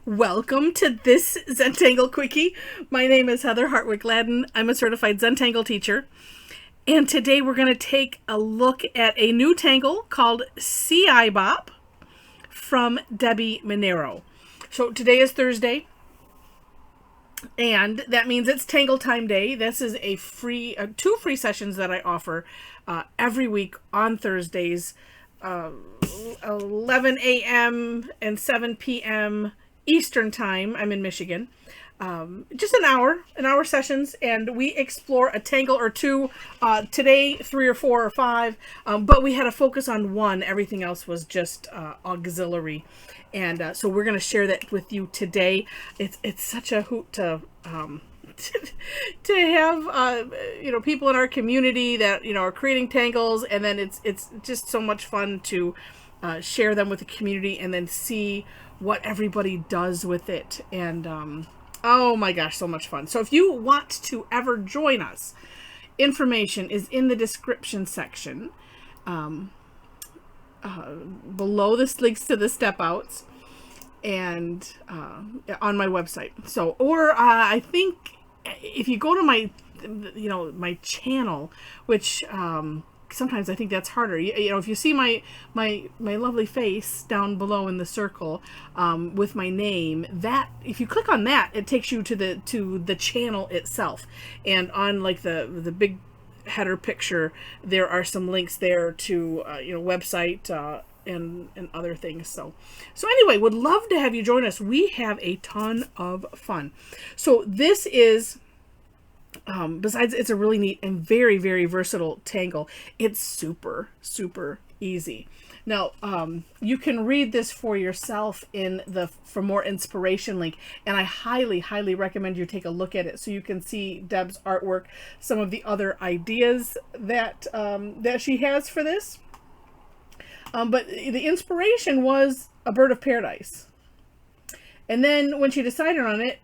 Welcome to this Zentangle Quickie. My name is Heather Hartwick Gladden. I'm a certified Zentangle teacher. And today we're going to take a look at a new tangle called SEEYEBOP from Debbi Minero. So today is Thursday, and that means it's Tangle Time Day. This is a free, two free sessions that I offer every week on Thursdays, 11 a.m. and 7 p.m. Eastern Time. I'm in Michigan. Just an hour sessions, and we explore a tangle or two. Today, 3 or 4 or 5, but we had a focus on one. Everything else was just auxiliary, and so we're going to share that with you today. It's such a hoot to to have people in our community that are creating tangles, and then it's just so much fun to share them with the community and then see what everybody does with it. And oh my gosh, so much fun. So if you want to ever join us, information is in the description section below this, links to the step outs, and on my website. So, or I think if you go to my my channel, which sometimes I think that's harder. If you see my lovely face down below in the circle with my name, that if you click on that, it takes you to the channel itself. And on like the big header picture, there are some links there to website and other things. So anyway, would love to have you join us. We have a ton of fun. So this is besides it's a really neat and very, very versatile tangle, it's super easy. Now you can read this for yourself in the For More Inspiration link, and I highly recommend you take a look at it so you can see Deb's artwork, some of the other ideas that that she has for this. But the inspiration was a bird of paradise, and then when she decided on it,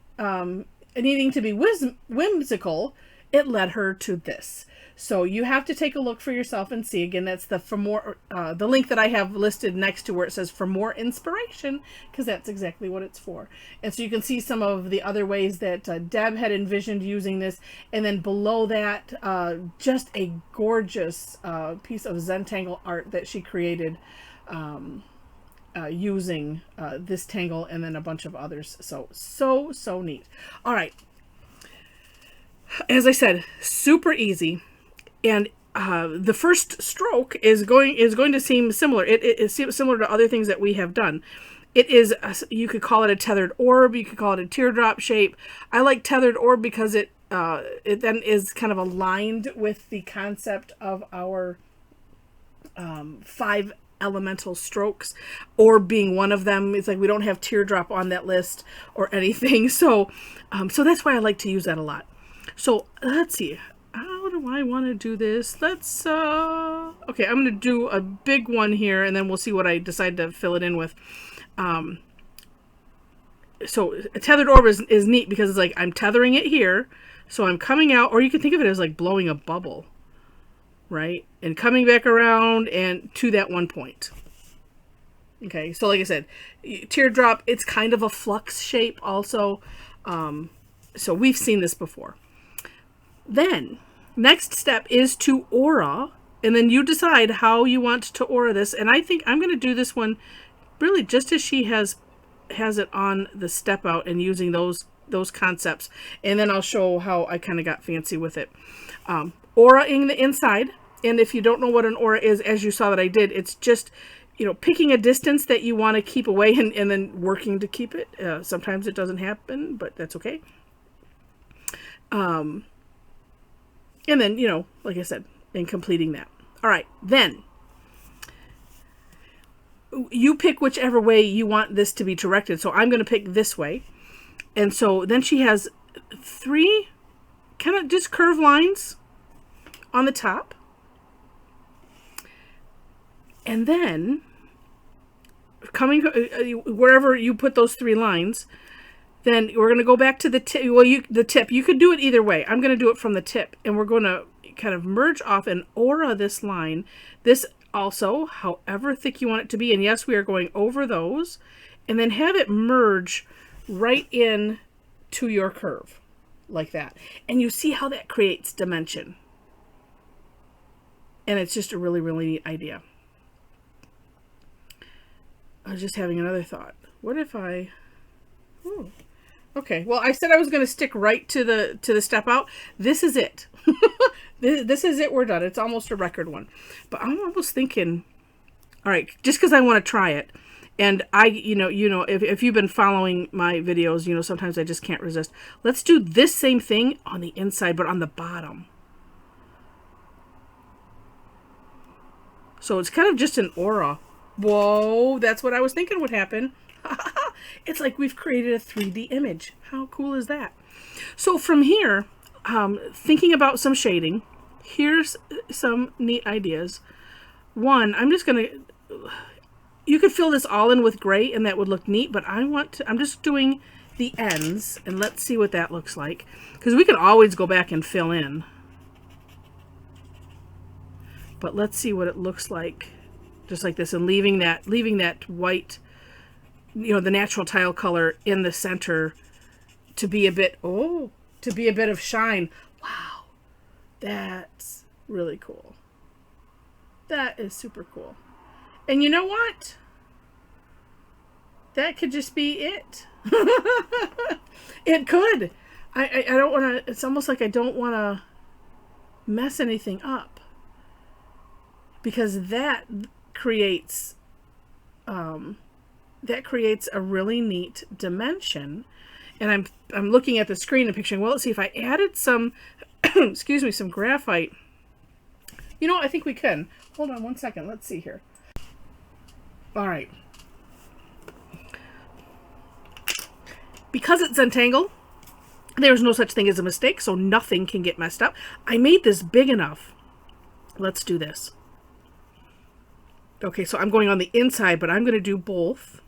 needing to be whimsical, it led her to this. So you have to take a look for yourself and see. Again, that's the For More, the link that I have listed next to where it says For More Inspiration, because that's exactly what it's for. And so you can see some of the other ways that Deb had envisioned using this. And then below that, just a gorgeous piece of Zentangle art that she created using this tangle, and then a bunch of others. So neat. All right. As I said, super easy. And the first stroke is going to seem similar. It is similar to other things that we have done. It is, you could call it a tethered orb. You could call it a teardrop shape. I like tethered orb because it then is kind of aligned with the concept of our 5 elemental strokes, or being one of them. It's like we don't have teardrop on that list or anything. So that's why I like to use that a lot. So let's see. How do I want to do this? Let's, okay, I'm going to do a big one here, and then we'll see what I decide to fill it in with. So a tethered orb is neat because it's like I'm tethering it here. So I'm coming out, or you can think of it as like blowing a bubble, right? And coming back around and to that one point. Okay, so like I said, teardrop, it's kind of a flux shape also. So we've seen this before. Then, next step is to aura, and then you decide how you want to aura this. And I think I'm going to do this one really just as she has it on the step out, and using those concepts. And then I'll show how I kind of got fancy with it. Aura-ing the inside. And if you don't know what an aura is, as you saw that I did, it's just, picking a distance that you want to keep away and then working to keep it. Sometimes it doesn't happen, but that's okay. And then, like I said, and completing that. All right, then you pick whichever way you want this to be directed. So I'm going to pick this way. And so then she has 3 kind of just curved lines on the top. And then coming wherever you put those 3 lines, then we're going to go back to the tip. Well, the tip, you could do it either way. I'm going to do it from the tip, and we're going to kind of merge off and aura this line. This also, however thick you want it to be. And yes, we are going over those, and then have it merge right in to your curve like that. And you see how that creates dimension. And it's just a really, really neat idea. I was just having another thought. What if I... Ooh. Okay, well, I said I was going to stick right to the step out. This is it. This is it. We're done. It's almost a record one. But I'm almost thinking, all right, just because I want to try it. And if you've been following my videos, sometimes I just can't resist. Let's do this same thing on the inside, but on the bottom. So it's kind of just an aura. Whoa, that's what I was thinking would happen. It's like we've created a 3D image. How cool is that? So from here, thinking about some shading, here's some neat ideas. One, I'm just going to... You could fill this all in with gray and that would look neat, but I'm just doing the ends and let's see what that looks like. Because we can always go back and fill in. But let's see what it looks like. Just like this, and leaving that white, the natural tile color in the center to be a bit of shine. Wow. That's really cool. That is super cool. And you know what? That could just be it. It could. I don't want to, it's almost like I don't want to mess anything up. Because that creates a really neat dimension. And I'm looking at the screen and picturing, well, let's see if I added some excuse me, some graphite. I think we can. Hold on one second. Let's see here. All right. Because it's Zentangle, there's no such thing as a mistake, so nothing can get messed up. I made this big enough. Let's do this. Okay, so I'm going on the inside, but I'm going to do both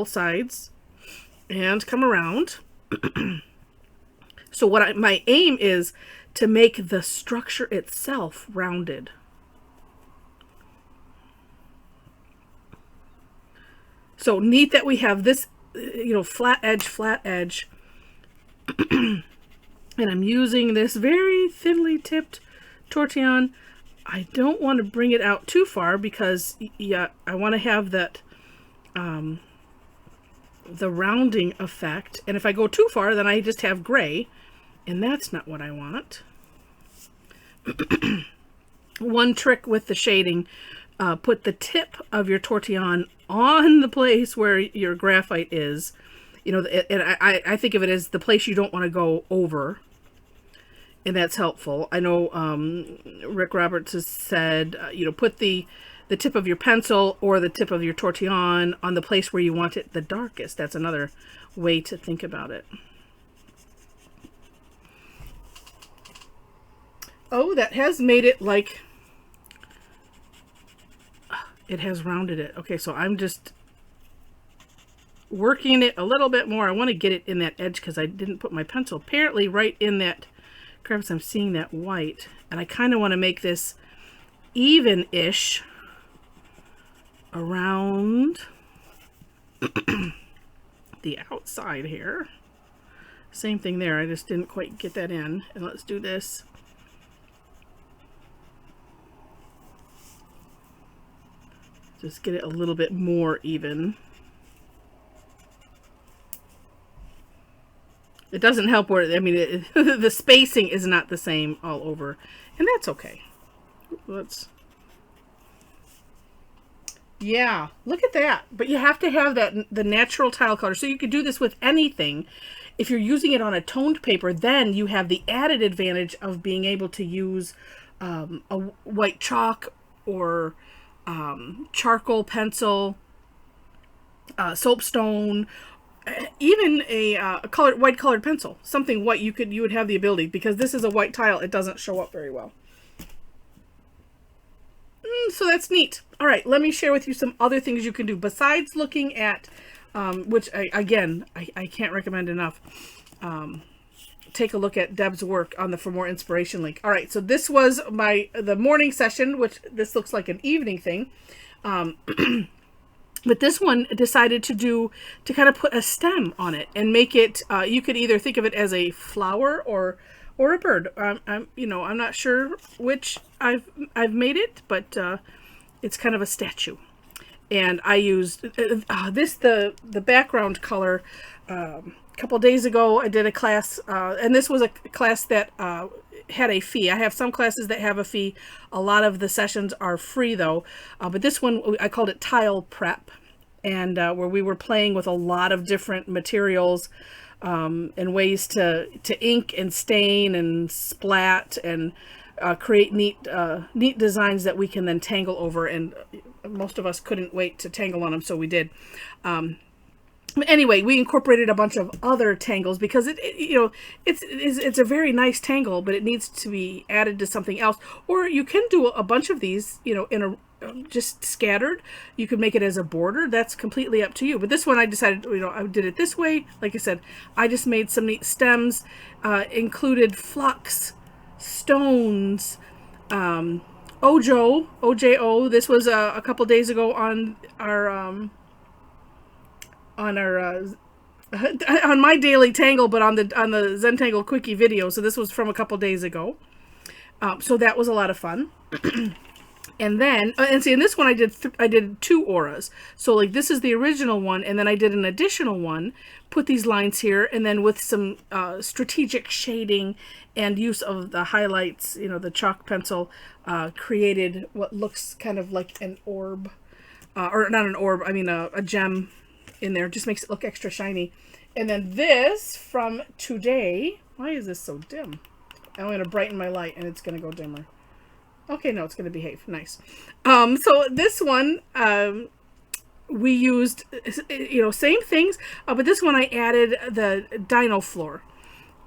sides and come around. So my aim is to make the structure itself rounded. So neat that we have this, flat edge. And I'm using this very thinly tipped tortillon. I don't want to bring it out too far because I want to have that the rounding effect. And if I go too far, then I just have gray, and that's not what I want. One trick with the shading, put the tip of your tortillon on the place where your graphite is. And I think of it as the place you don't want to go over. And that's helpful. I know Rick Roberts has said, put the tip of your pencil or the tip of your tortillon on the place where you want it the darkest. That's another way to think about it. Oh, that has made it like... It has rounded it. Okay, so I'm just working it a little bit more. I want to get it in that edge because I didn't put my pencil. Apparently right in that crevice I'm seeing that white. And I kind of want to make this even-ish around the outside here. Same thing there. I just didn't quite get that in. And let's do this. Just get it a little bit more even. It doesn't help where, the spacing is not the same all over. And that's okay. Yeah, look at that. But you have to have the natural tile color. So you could do this with anything. If you're using it on a toned paper, then you have the added advantage of being able to use a white chalk or charcoal pencil, soapstone, even a white colored pencil, something white. You would have the ability, because this is a white tile, it doesn't show up very well. So that's neat. All right, let me share with you some other things you can do besides looking at, which I can't recommend enough. Take a look at Deb's work on the For More Inspiration link. All right, so this was the morning session, which this looks like an evening thing. But this one decided to kind of put a stem on it and make it, you could either think of it as a flower or a bird. I'm not sure which I've made it, but it's kind of a statue. And I used the background color. A couple days ago, I did a class, and this was a class that had a fee. I have some classes that have a fee. A lot of the sessions are free though, but this one I called it Tile Prep, and where we were playing with a lot of different materials and ways to ink and stain and splat and create neat designs that we can then tangle over. And most of us couldn't wait to tangle on them, so we did. Anyway, we incorporated a bunch of other tangles because it's a very nice tangle, but it needs to be added to something else. Or you can do a bunch of these, in a just scattered. You could make it as a border. That's completely up to you. But this one I decided, I did it this way. Like I said, I just made some neat stems, included flux, stones, OJO. This was a couple days ago on our on my daily tangle, but on the Zentangle Quickie video. So this was from a couple days ago. So that was a lot of fun. And then, and see, in this one I did 2 auras. So like this is the original one, and then I did an additional one, put these lines here, and then with some strategic shading and use of the highlights, the chalk pencil, created what looks kind of like an orb, or not an orb, I mean a gem in there. Just makes it look extra shiny. And then this from today, why is this so dim? I'm going to brighten my light and it's going to go dimmer. Okay, no, it's going to behave. Nice. So this one, we used, same things, but this one I added the dino floor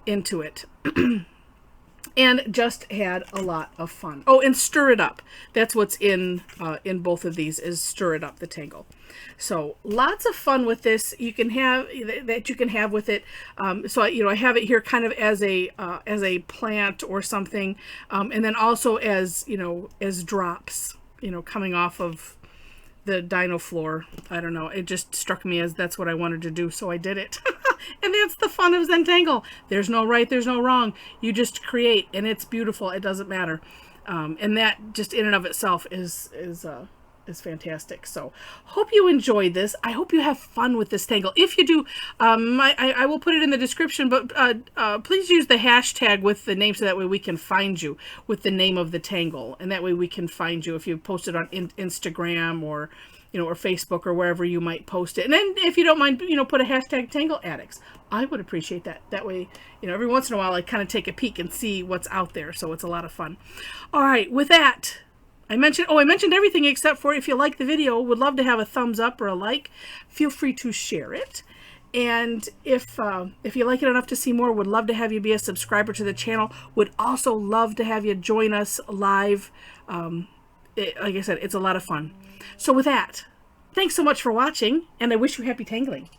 into it. And just had a lot of fun. Oh, and stir it up. That's what's in both of these, is stir it up, the tangle. So lots of fun with this. You can have with it. So I have it here kind of as a plant or something, and then also as as drops, coming off of the dino floor. I don't know. It just struck me as that's what I wanted to do, so I did it. And that's the fun of Zentangle. There's no right, there's no wrong. You just create, and it's beautiful. It doesn't matter. And that just in and of itself is fantastic. So hope you enjoyed this. I hope you have fun with this tangle. If you do, I will put it in the description, but please use the hashtag with the name, so that way we can find you with the name of the tangle, and that way we can find you if you post it on Instagram or or Facebook or wherever you might post it. And then if you don't mind, put a hashtag Tangle Addicts. I would appreciate that. That way, every once in a while I kind of take a peek and see what's out there. So it's a lot of fun. All right, with that, I mentioned everything except for, if you like the video, would love to have a thumbs up or a like. Feel free to share it. And if you like it enough to see more, would love to have you be a subscriber to the channel. Would also love to have you join us live. Like I said, it's a lot of fun. So with that, thanks so much for watching, and I wish you happy tangling.